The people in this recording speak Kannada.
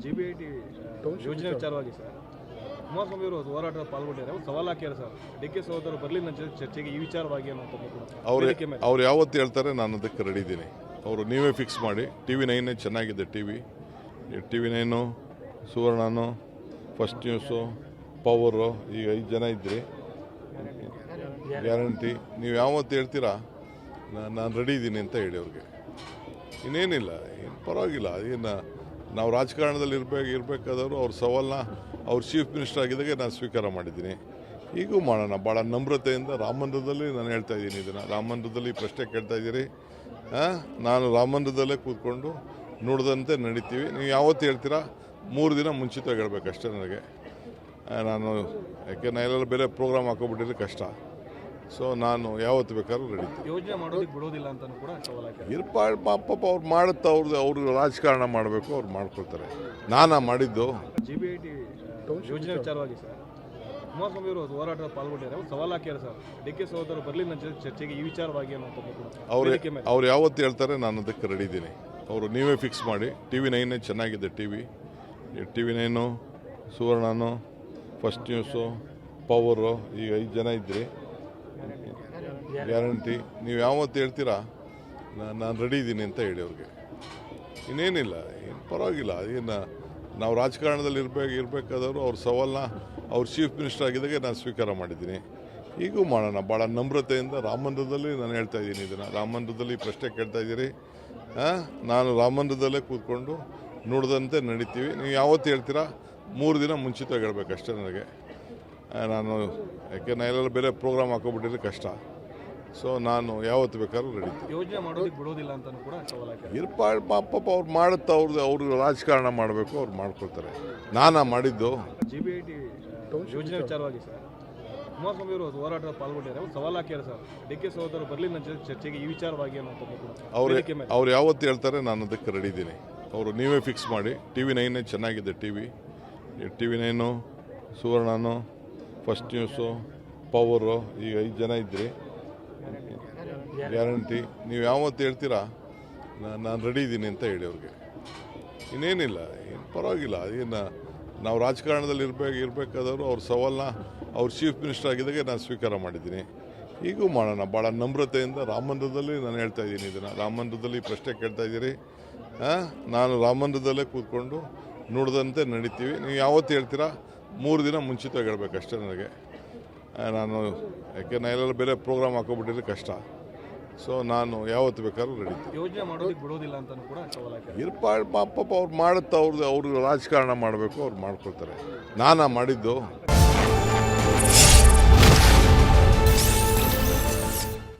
GBIT ಯೋಜನೆ ವಿಚಾರವಾಗಿ ಸರ್ ಕುಮಾರಸ್ವಾಮಿ ಅವರು ಹೋರಾಟದಲ್ಲಿ ಪಾಲ್ಗೊಂಡಿದ್ದಾರೆ. ಸವಾಲು ಹಾಕ್ಯಾರ ಸರ್, DK ಸಹೋದರರು ಬರಲಿ ನನ್ನ ಜೊತೆ ಚರ್ಚೆಗೆ ಈ ವಿಚಾರವಾಗಿ ಅವ್ರು ಯಾವತ್ತು ಹೇಳ್ತಾರೆ ನಾನು ಅದಕ್ಕೆ ರೆಡಿ ಇದ್ದೀನಿ. ಅವರು ನೀವೇ ಫಿಕ್ಸ್ ಮಾಡಿ. TV9 ಚೆನ್ನಾಗಿದೆ. TV9 ಸುವರ್ಣನು, ಫಸ್ಟ್ ನ್ಯೂಸು, ಪವರು, ಈಗ 5 ಜನ ಇದ್ರಿ. ಗ್ಯಾರಂಟಿ ನೀವು ಯಾವತ್ತು ಹೇಳ್ತೀರಾ ನಾನು ರೆಡಿ ಇದ್ದೀನಿ ಅಂತ ಹೇಳಿ ಅವ್ರಿಗೆ. ಇನ್ನೇನಿಲ್ಲ, ಏನು ಪರವಾಗಿಲ್ಲ. ಏನು ನಾವು ರಾಜಕಾರಣದಲ್ಲಿ ಇರಬೇಕಾದವರು ಅವ್ರ ಸವಾಲನ್ನ ಅವ್ರು ಚೀಫ್ ಮಿನಿಸ್ಟರ್ ಆಗಿದ್ದಾಗೆ ನಾನು ಸ್ವೀಕಾರ ಮಾಡಿದ್ದೀನಿ. ಈಗೂ ಮಾಡೋಣ ಭಾಳ ನಮ್ರತೆಯಿಂದ. ರಾಮ ಮಂದಿರದಲ್ಲಿ ನಾನು ಹೇಳ್ತಾ ಇದ್ದೀನಿ ಇದನ್ನು. ರಾಮ ಮಂದಿರದಲ್ಲಿ ಪ್ರಶ್ನೆ ಕೇಳ್ತಾ ಇದ್ದೀರಿ. ನಾನು ರಾಮ ಮಂದಿರದಲ್ಲೇ ಕೂತ್ಕೊಂಡು ನೋಡಿದಂತೆ ನಡೀತೀವಿ. ನೀವು ಯಾವತ್ತು ಹೇಳ್ತೀರಾ 3 ದಿನ ಮುಂಚಿತವಾಗಿ ಹೇಳ್ಬೇಕಷ್ಟೇ ನನಗೆ. ನಾನು ಯಾಕೆ ಎಲ್ಲೆಲ್ಲ ಬೇರೆ ಪ್ರೋಗ್ರಾಮ್ ಹಾಕೋಬಿಟ್ಟಿದ್ರೆ ಕಷ್ಟ. ಸೊ ನಾನು ಯಾವತ್ತು ಬೇಕಾದ್ರೂ ರೆಡಿ. ಯೋಜನೆ ಮಾಡೋದಕ್ಕೆ ಬಿಡೋದಿಲ್ಲ ಅಂತ ಕೂಡ ಸವಾಲು ಪಾಪ ಅವ್ರು ಮಾಡುತ್ತಾ ಅವ್ರು ರಾಜಕಾರಣ ಮಾಡಬೇಕು, ಅವ್ರು ಮಾಡ್ಕೊಳ್ತಾರೆ. ನಾನಾ ಮಾಡಿದ್ದು. GBIT ಯೋಜನೆ ವಿಚಾರವಾಗಿ ಸರ್ ಕುಮಾರಸ್ವಾಮಿ ಅವರು ಹೋರಾಟದಲ್ಲಿ ಪಾಲ್ಗೊಂಡಿದ್ದಾರೆ. ಸವಾಲು ಹಾಕ್ಯಾರ ಸರ್, DK ಸಹೋದರರು ಬರಲಿ ನನ್ನ ಜೊತೆ ಚರ್ಚೆಗೆ ಈ ವಿಚಾರವಾಗಿ ಅವ್ರು ಯಾವತ್ತು ಹೇಳ್ತಾರೆ ನಾನು ಅದಕ್ಕೆ ರೆಡಿ ಇದ್ದೀನಿ. ಅವರು ನೀವೇ ಫಿಕ್ಸ್ ಮಾಡಿ. TV9 ಚೆನ್ನಾಗಿದೆ. TV9 ಸುವರ್ಣನು, ಫಸ್ಟ್ ನ್ಯೂಸು, ಪವರು, ಈಗ 5 ಜನ ಇದ್ರಿ. ಗ್ಯಾರಂಟಿ ನೀವು ಯಾವತ್ತು ಹೇಳ್ತೀರಾ ನಾನು ರೆಡಿ ಇದ್ದೀನಿ ಅಂತ ಹೇಳಿ ಅವ್ರಿಗೆ. ಇನ್ನೇನಿಲ್ಲ, ಏನು ಪರವಾಗಿಲ್ಲ. ಏನು ನಾವು ರಾಜಕಾರಣದಲ್ಲಿ ಇರಬೇಕಾದವರು ಅವ್ರ ಸವಾಲನ್ನ ಅವ್ರು ಚೀಫ್ ಮಿನಿಸ್ಟರ್ ಆಗಿದ್ದಾಗೆ ನಾನು ಸ್ವೀಕಾರ ಮಾಡಿದ್ದೀನಿ. ಈಗೂ ಮಾಡೋಣ ಭಾಳ ನಮ್ರತೆಯಿಂದ. ರಾಮ ಮಂದಿರದಲ್ಲಿ ನಾನು ಹೇಳ್ತಾ ಇದ್ದೀನಿ ಇದನ್ನು. ರಾಮ ಮಂದಿರದಲ್ಲಿ ಪ್ರಶ್ನೆ ಕೇಳ್ತಾ ಇದ್ದೀರಿ. ನಾನು ರಾಮ ಮಂದಿರದಲ್ಲೇ ಕೂತ್ಕೊಂಡು ನೋಡಿದಂತೆ ನಡೀತೀವಿ. ನೀವು ಯಾವತ್ತು ಹೇಳ್ತೀರಾ 3 ದಿನ ಮುಂಚಿತವಾಗಿ ಹೇಳ್ಬೇಕಷ್ಟೇ ನನಗೆ. ನಾನು ಯಾಕೆ ಎಲ್ಲೆಲ್ಲ ಬೇರೆ ಪ್ರೋಗ್ರಾಮ್ ಹಾಕೋಬಿಟ್ಟಿದ್ರೆ ಕಷ್ಟ. ಸೊ ನಾನು ಯಾವತ್ತು ಬೇಕಾದ್ರೂ ರೆಡಿ. ಯೋಜನೆ ಮಾಡೋದಕ್ಕೆ ಬಿಡೋದಿಲ್ಲ ಅಂತ ಕೂಡ ಸವಾಲು ಪಾಪ ಅವ್ರು ಮಾಡುತ್ತಾ ಅವ್ರು ರಾಜಕಾರಣ ಮಾಡಬೇಕು, ಅವ್ರು ಮಾಡ್ಕೊಳ್ತಾರೆ. ನಾನಾ ಮಾಡಿದ್ದು. GBIT ಯೋಜನೆ ವಿಚಾರವಾಗಿ ಸರ್ ಕುಮಾರಸ್ವಾಮಿ ಅವರು ಹೋರಾಟದಲ್ಲಿ ಪಾಲ್ಗೊಂಡಿದ್ದಾರೆ. ಸವಾಲು ಹಾಕ್ಯಾರ ಸರ್, DK ಸಹೋದರರು ಬರಲಿ ನನ್ನ ಜೊತೆ ಚರ್ಚೆಗೆ ಈ ವಿಚಾರವಾಗಿ ಅವ್ರು ಯಾವತ್ತು ಹೇಳ್ತಾರೆ ನಾನು ಅದಕ್ಕೆ ರೆಡಿ ಇದ್ದೀನಿ. ಅವರು ನೀವೇ ಫಿಕ್ಸ್ ಮಾಡಿ. TV9 ಚೆನ್ನಾಗಿದೆ. TV9 ಸುವರ್ಣನು, ಫಸ್ಟ್ ನ್ಯೂಸು, ಪವರು, ಈಗ 5 ಜನ ಇದ್ರಿ. ಗ್ಯಾರಂಟಿ ನೀವು ಯಾವತ್ತು ಹೇಳ್ತೀರಾ ನಾನು ರೆಡಿ ಇದ್ದೀನಿ ಅಂತ ಹೇಳಿ ಅವ್ರಿಗೆ. ಇನ್ನೇನಿಲ್ಲ, ಏನು ಪರವಾಗಿಲ್ಲ. ಏನು ನಾವು ರಾಜಕಾರಣದಲ್ಲಿ ಇರಬೇಕಾದವರು ಅವ್ರ ಸವಾಲನ್ನ ಅವ್ರು ಚೀಫ್ ಮಿನಿಸ್ಟರ್ ಆಗಿದ್ದಾಗೆ ನಾನು ಸ್ವೀಕಾರ ಮಾಡಿದ್ದೀನಿ. ಈಗೂ ಮಾಡೋಣ ಭಾಳ ನಮ್ರತೆಯಿಂದ. ರಾಮ ಮಂದಿರದಲ್ಲಿ ನಾನು ಹೇಳ್ತಾ ಇದ್ದೀನಿ ಇದನ್ನು. ರಾಮ ಮಂದಿರದಲ್ಲಿ ಪ್ರಶ್ನೆ ಕೇಳ್ತಾ ಇದ್ದೀರಿ. ನಾನು ರಾಮ ಮಂದಿರದಲ್ಲೇ ಕೂತ್ಕೊಂಡು ನೋಡಿದಂತೆ ನಡೀತೀವಿ. ನೀವು ಯಾವತ್ತು ಹೇಳ್ತೀರಾ 3 ದಿನ ಮುಂಚಿತವಾಗಿ ಹೇಳ್ಬೇಕಷ್ಟೇ ನನಗೆ. ನಾನು ಯಾಕೆ ಎಲ್ಲೆಲ್ಲ ಬೇರೆ ಪ್ರೋಗ್ರಾಮ್ ಹಾಕೋಬಿಟ್ಟಿದ್ರೆ ಕಷ್ಟ. ಸೊ ನಾನು ಯಾವತ್ತು ಬೇಕಾದ್ರೂ ರೆಡಿ. ಯೋಜನೆ ಮಾಡೋದಕ್ಕೆ ಬಿಡೋದಿಲ್ಲ ಅಂತ ಕೂಡ ಸವಾಲು ಪಾಪ ಅವ್ರು ಮಾಡುತ್ತಾ ಅವ್ರು ರಾಜಕಾರಣ ಮಾಡಬೇಕು, ಅವ್ರು ಮಾಡ್ಕೊಳ್ತಾರೆ. ನಾನಾ ಮಾಡಿದ್ದು.